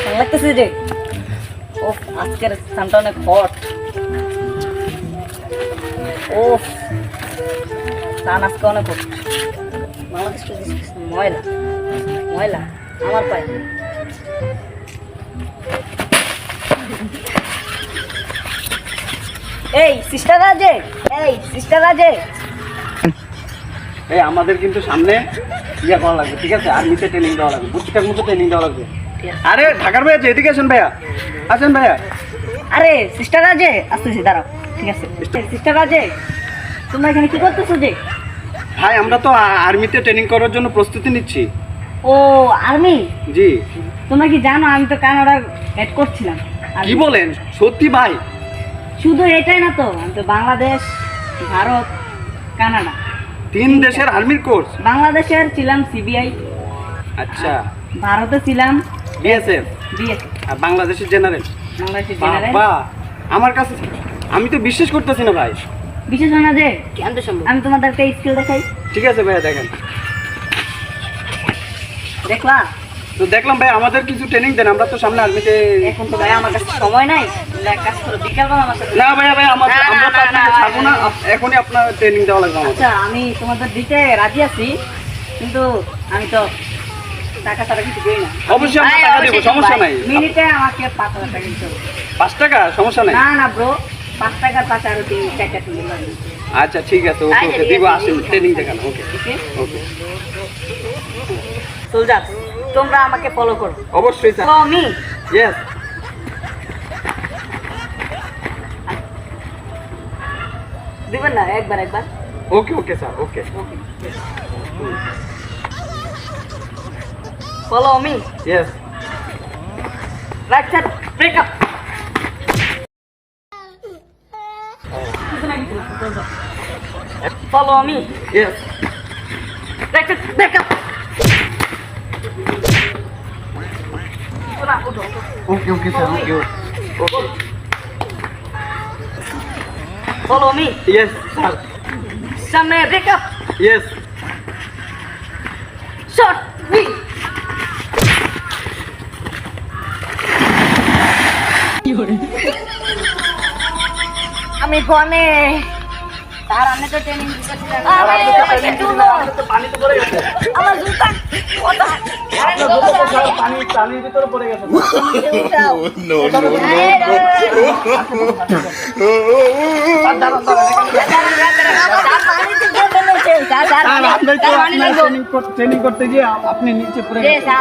ভালো লাগতেছে যে ও আজকের স্থানটা অনেক হট। ও স্থান আজকে অনেক হট। বাংলাদেশ ময়লা ময়লা আমার পায়ে। এই সিস্টার রাজে, এই সিস্টার রাজে, এই আমাদের কিন্তু সামনে ইয়া করা লাগবে, ঠিক আছে? আর্মিতে ট্রেনিং দেওয়া লাগবে, ঠিকঠাক মতো ট্রেনিং দেওয়া লাগবে। আরে ঢাকার ভাইয়া এদিকে আসেন ভাইয়া, আসেন ভাইয়া। আরে সিস্টার রাজে আসতেছি, দাঁড়াও। ঠিক আছে সিস্টার রাজে, তোমরা এখানে কি করতেছো যে? ভাই আমরা তো আর্মিতে ট্রেনিং করার জন্য প্রস্তুতি নিচ্ছি। ও আর্মি? জি। তোমরা কি জানো আমি তো কানাডা হেড করছিলাম। কি বলেন, সত্যি ভাই? শুধু এটাই না তো, আমি তো বাংলাদেশ, ভারত, কানাডা 3 দেশের আর্মির কোর্স। বাংলাদেশের ছিলাম সিবিআই, আচ্ছা। ভারতে ছিলাম বিএসএফ, বিএসএফ, আর বাংলাদেশের জেনারেল। বাংলাদেশের জেনারেল। বাবা আমার কাছে আমি তো বিশ্বাস করতেছি না ভাই। বিশেষ হয় না যে আমি তোমাদেরকে স্কিল দেখাই। ঠিক আছে ভাইয়া, দেখেন। দেখলা? তো দেখলাম ভাই আমাদের কিছু ট্রেনিং দেন, আমরা তো সামনে আর্মিতে। এখন তো ভাই আমার কাছে সময় নাই, তোমরা এক কাজ করো, বিকালবেলা আমার সাথে। না ভাইয়া ভাই আমরা তো না, আপনাকে ছাড়বো না, এখনই আপনার ট্রেনিং দেওয়া লাগবে আমাদের। আচ্ছা আমি তোমাদের দিতে রাজি আছি, কিন্তু আমি তো টাকা ছাড়া কিছু দিই না। অবশ্যই আমরা টাকা দেবো, সমস্যা নাই। মিনিটে আমাকে 5,000 টাকা দিতে হবে। 5 টাকা সমস্যা নাই। না না ব্রো, 5 টাকার পাশে আরো 3-4টা টুলি লাগবে। আচ্ছা ঠিক আছে, ওকে ওকে দিব, আসেন ট্রেনিং দেখান। ওকে ওকে ওকে, সোলজার, তোমরা আমাকে ফলো করো। অবশ্যই স্যার। Follow me. ইয়েস। দিবেন না একবার একবার? Okay okay sir, okay. Follow me. Yes. Right side break up. Follow me. Yes. Right side break up. Okay okay sir, okay okay. Follow me. Yes sir. সামনে break up. Yes. শট মি। আমি ফোনে sir, আমি তো training দিতেছিলাম। পানি তো পড়ে গেছে। আমার জুতা কোথায়? পানির ভিতরে পড়ে গেছে। No, no, no. ট্রেনিং করতে গিয়ে আপনি নিচে পড়ে গেছেন।